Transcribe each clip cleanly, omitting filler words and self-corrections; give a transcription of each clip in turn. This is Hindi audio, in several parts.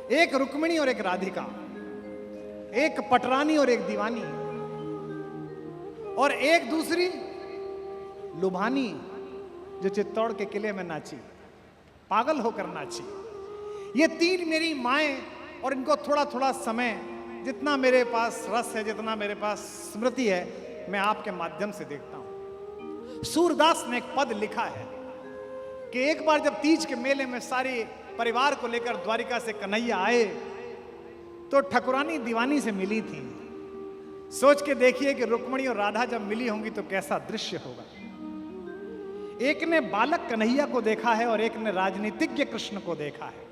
एक रुक्मिणी और एक राधिका, एक पटरानी और एक दीवानी, और एक दूसरी लुभानी जो चित्तौड़ के किले में नाची, पागल होकर नाची। ये तीन मेरी माएं, और इनको थोड़ा थोड़ा समय, जितना मेरे पास रस है, जितना मेरे पास स्मृति है, मैं आपके माध्यम से देखता हूं। सूरदास ने एक पद लिखा है कि एक बार जब तीज के मेले में सारे परिवार को लेकर द्वारिका से कन्हैया आए तो ठकुरानी दीवानी से मिली थी। सोच के देखिए कि रुक्मिणी और राधा जब मिली होंगी तो कैसा दृश्य होगा। एक ने बालक कन्हैया को देखा है और एक ने राजनीतिज्ञ कृष्ण को देखा है।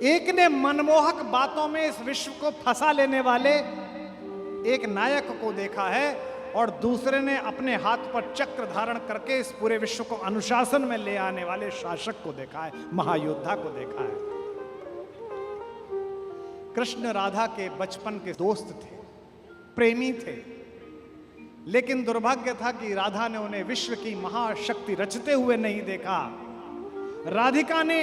एक ने मनमोहक बातों में इस विश्व को फंसा लेने वाले एक नायक को देखा है, और दूसरे ने अपने हाथ पर चक्र धारण करके इस पूरे विश्व को अनुशासन में ले आने वाले शासक को देखा है, महायोद्धा को देखा है। कृष्ण राधा के बचपन के दोस्त थे, प्रेमी थे, लेकिन दुर्भाग्य था कि राधा ने उन्हें विश्व की महाशक्ति रचते हुए नहीं देखा। राधिका ने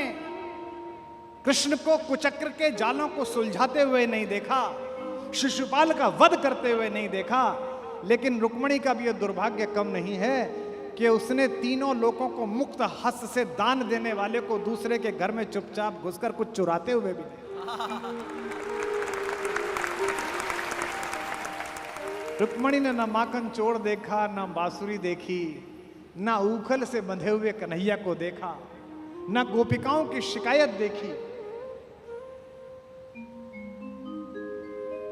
कृष्ण को कुचक्र के जालों को सुलझाते हुए नहीं देखा, शिशुपाल का वध करते हुए नहीं देखा। लेकिन रुक्मिणी का भी यह दुर्भाग्य कम नहीं है कि उसने तीनों लोगों को मुक्त हस्त से दान देने वाले को दूसरे के घर में चुपचाप घुसकर कुछ चुराते हुए भी देखा। रुक्मिणी ने न माखन चोर देखा, न बांसुरी देखी, न उखल से बंधे हुए कन्हैया को देखा, न गोपिकाओं की शिकायत देखी।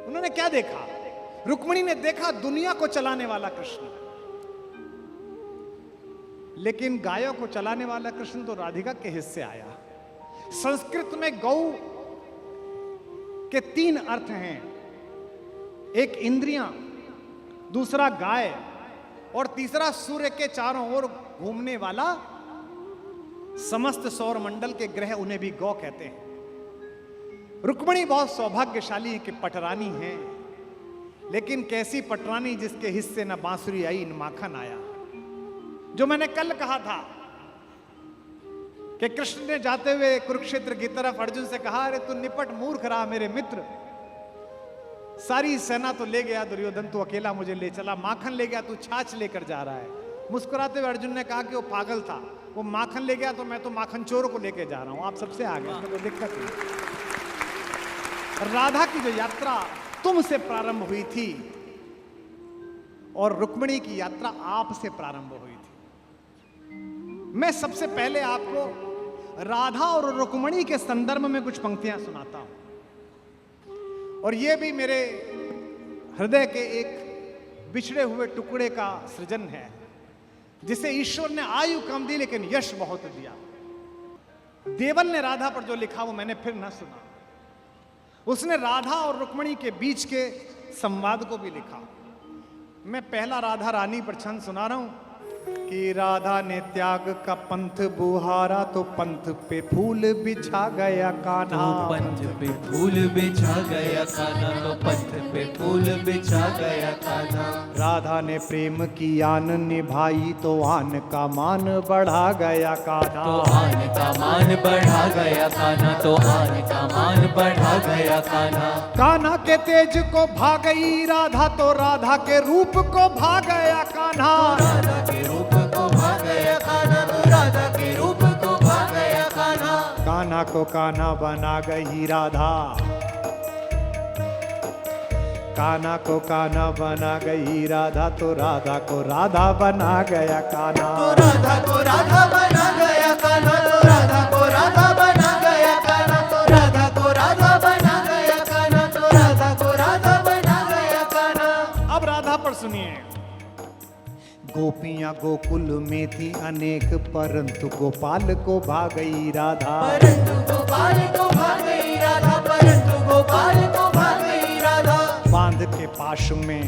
उन्होंने क्या देखा? रुक्मिणी ने देखा दुनिया को चलाने वाला कृष्ण, लेकिन गायों को चलाने वाला कृष्ण तो राधिका के हिस्से आया। संस्कृत में गौ के तीन अर्थ हैं, एक इंद्रियां, दूसरा गाय, और तीसरा सूर्य के चारों ओर घूमने वाला समस्त सौर मंडल के ग्रह, उन्हें भी गौ कहते हैं। रुक्मिणी बहुत सौभाग्यशाली है कि पटरानी है, लेकिन कैसी पटरानी जिसके हिस्से न बांसुरी आई न माखन आया। जो मैंने कल कहा था कि कृष्ण ने जाते हुए कुरुक्षेत्र की तरफ अर्जुन से कहा, अरे तू निपट मूर्ख रहा मेरे मित्र, सारी सेना तो ले गया दुर्योधन, तू अकेला मुझे ले चला, माखन ले गया, तू छाछ लेकर जा रहा है। मुस्कुराते हुए अर्जुन ने कहा कि वो पागल था, वो माखन ले गया तो मैं तो माखन चोर को लेके जा रहा हूं, आप सबसे आगे, इसमें कोई दिक्कत नहीं। राधा की जो यात्रा तुमसे प्रारंभ हुई थी और रुक्मिणी की यात्रा आपसे प्रारंभ हुई थी। मैं सबसे पहले आपको राधा और रुक्मिणी के संदर्भ में कुछ पंक्तियां सुनाता हूं, और यह भी मेरे हृदय के एक बिछड़े हुए टुकड़े का सृजन है, जिसे ईश्वर ने आयु कम दी लेकिन यश बहुत दिया। देवल ने राधा पर जो लिखा वो मैंने फिर न सुना। उसने राधा और रुक्मिणी के बीच के संवाद को भी लिखा। मैं पहला राधा रानी पर छंद सुना रहा हूं कि राधा ने त्याग का पंथ बुहारा तो पंथ पे फूल बिछा गया कान्हा, तो पंथ पे फूल बिछा गया कान्हा, तो पंथ पे फूल बिछा गया कान्हा। राधा ने प्रेम की आन निभाई तो आन का मान बढ़ा गया कान्हा, तो आन का मान बढ़ा गया कान्हा, तो आन का मान बढ़ा गया कान्हा। कान्हा के तेज को भा गई राधा तो राधा के रूप को भा गया कान्हा, राधा के रूप को भा गया कान्हा, तो राधा के रूप को भा गया कान्हा। कान्हा को कान्हा बना गई राधा, कान्हा को कान्हा बना गई राधा तो राधा को राधा बना गया कान्हा, तो राधा को राधा बना गया कान्हा, तो राधा को राधा बना गया कान्हा, तो राधा को राधा बना गया कान्हा, तो राधा को राधा बना गया कान्हा। अब राधा पर सुनिए। गोपियां गोकुल में थी अनेक परंतु गोपाल को भा गई राधा, परंतु गोपाल को भा गई राधा, परंतु गोपाल को भा गई राधा। बांध के पाश में,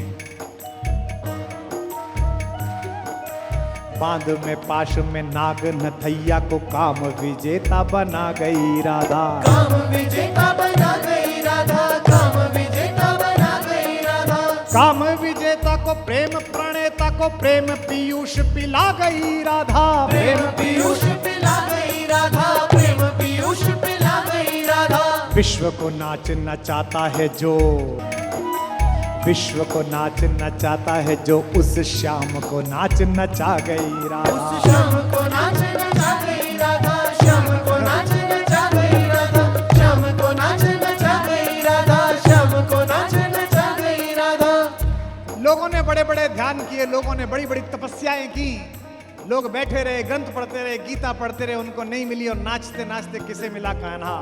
बांध में पाश में नाग नथैया को काम विजेता बना गई राधा, काम विजेता बना गई राधा, काम विजेता बना गई राधा। काम विजेता को प्रेम प्रणेता को प्रेम पीयूष पिला गई राधा, प्रेम पीयूष पिला गई राधा, प्रेम पीयूष पिला गई राधा। विश्व को नाच नचाता है जो, विश्व को नाच नचाता है जो, उस श्याम को नाच नचा गई राधा। उस श्याम को नाच नचा गई राधा, श्याम को नाच नचा गई राधा, श्याम को नाच नचा गई राधा, श्याम को नाच नचा गई राधा। लोगों ने बड़े बड़े ध्यान किए, लोगों ने बड़ी बड़ी तपस्याएं की, लोग बैठे रहे, ग्रंथ पढ़ते रहे, गीता पढ़ते रहे, उनको नहीं मिली, और नाचते नाचते किसे मिला कान्हा।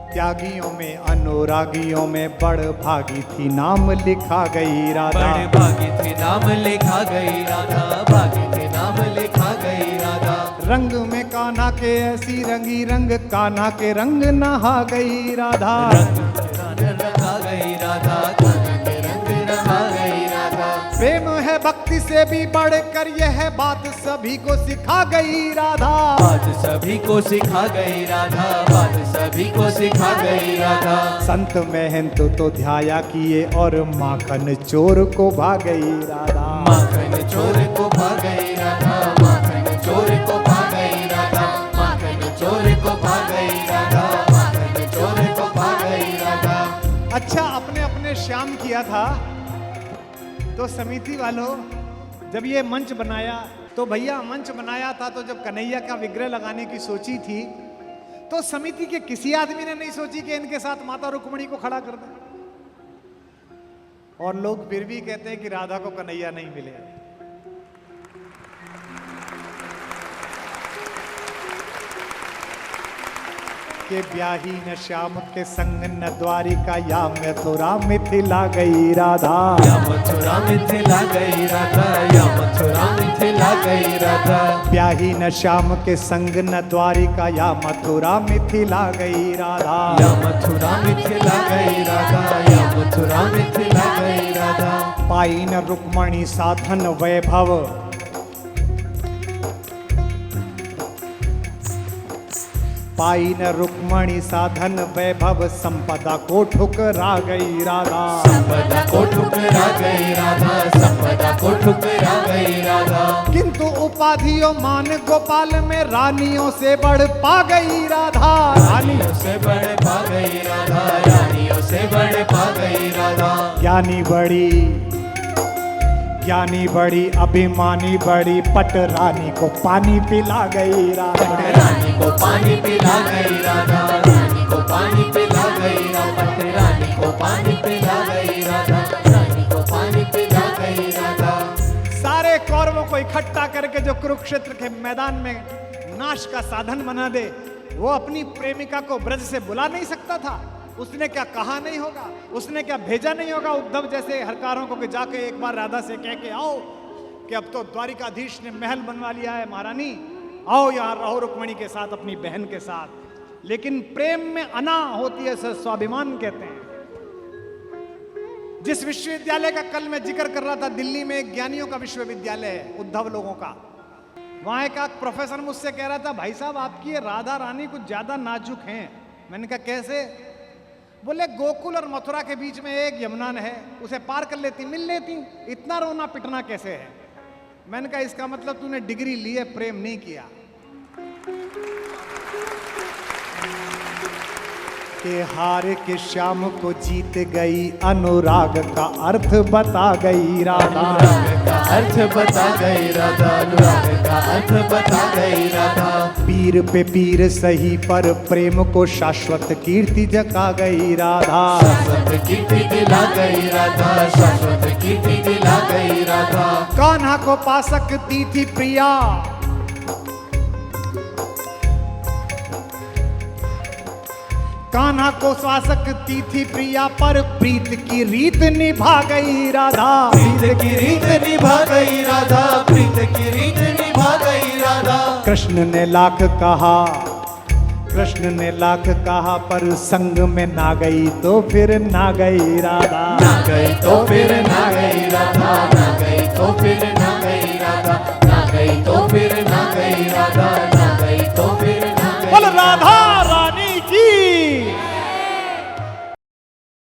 त्यागियों में अनुरागियों में बड़ भागी थी, नाम लिखा गई राधा। बड़ भागी थी, नाम लिखा गई राधा, भागी थी, नाम लिखा गई राधा। रंग में कान्हा के ऐसी रंगी रंग, कान्हा के रंग नहा गई राधा। रंग रंगा गई राधा, कान्हा के रंग रंगा गई राधा। प्रेम है भक्ति से भी बढ़कर, यह बात सभी को सिखा गई राधा। बात सभी को सिखा गई राधा, बात सभी को सिखा गई राधा। संत महंत तो ध्याया किए, और माखन चोर को भा गई राधा। माखन चोर को भा गई राधा, माखन चोर को भा गई राधा, माखन चोर को भा गई राधा, माखन चोर को भा गई राधा। अच्छा, अपने अपने श्याम किया था, तो समिति वालों जब ये मंच बनाया, तो भैया मंच बनाया था, तो जब कन्हैया का विग्रह लगाने की सोची थी, तो समिति के किसी आदमी ने नहीं सोची कि इनके साथ माता रुक्मिणी को खड़ा कर दे। और लोग फिर भी कहते हैं कि राधा को कन्हैया नहीं मिले। के ब्याही न श्याम के संग न द्वारिका, या मथुरा मिथिला गई राधा। या मथुरा मिथिला गई राधा, या मथुरा मिथिला गई राधा। ब्याही न श्याम के संग न द्वारिका, या मथुरा मिथिला गई राधा। या मथुरा मिथिला गई राधा, या मथुरा मिथिला गई राधा। पाई न रुक्मणी साधन वैभव, पाई न रुक्मणी साधन वैभव, संपदा को ठुकरा गई राधा। संपदा को ठुकरा गई राधा, संपदा को ठुकरा गई राधा। किंतु उपाधियों मान गोपाल में, रानियों से बढ़ पा गई राधा। रानियों से बढ़ पा गई राधा, रानियों से बढ़ पा गई राधा। ज्ञानी बड़ी, ज्ञानी बड़ी, अभिमानी बड़ी, पट रानी को पानी पिला गई राधा। रानी को पानी पिला गई राधा, रानी को पानी पिला गई राधा, रानी को पानी पिला गई राधा, रानी को पानी पिला गई राधा। सारे कौरवों को इकट्ठा करके जो कुरुक्षेत्र के मैदान में नाश का साधन बना दे, वो अपनी प्रेमिका को ब्रज से बुला नहीं सकता था। उसने क्या कहा नहीं होगा, उसने क्या भेजा नहीं होगा उद्धव जैसे हरकारों को कि जाके एक बार राधा से कह के आओ कि अब तो द्वारिकाधीश ने महल बनवा लिया है, महारानी आओ यहाँ रहो रुक्मिणी के साथ, अपनी बहन के साथ। लेकिन प्रेम में अना होती है, स्वाभिमान कहते हैं। जिस विश्वविद्यालय का कल मैं जिक्र कर रहा था, दिल्ली में एक ज्ञानियों का विश्वविद्यालय है, उद्धव लोगों का। वहां एक प्रोफेसर मुझसे कह रहा था, भाई साहब आपकी ये राधा रानी कुछ ज्यादा नाजुक हैं। मैंने कहा कैसे? बोले गोकुल और मथुरा के बीच में एक यमुना है, उसे पार कर लेती, मिल लेती, इतना रोना पिटना कैसे है? मैंने कहा इसका मतलब तूने डिग्री ली है, प्रेम नहीं किया। के हार के श्याम को जीत गई, अनुराग का अर्थ बता गई राधा। अनुराग का अर्थ बता गई राधा, अनुराग का अर्थ बता गई राधा। पीर पे पीर सही पर प्रेम को शाश्वत कीर्ति जगा गई राधा। शाश्वत कीर्ति दिला गई राधा, शाश्वत कीर्ति दिला गई राधा। कान्हा को पा सकती थी प्रिया, कान्हा को पा सकती थी प्रिया, पर प्रीत की रीत निभा गई राधा। प्रीत की रीत निभा गई राधा, प्रीत की रीत निभा गई राधा। कृष्ण ने लाख कहा, कृष्ण ने लाख कहा, पर संग में ना गई तो फिर ना गई राधा। ना गई तो फिर ना गई राधा,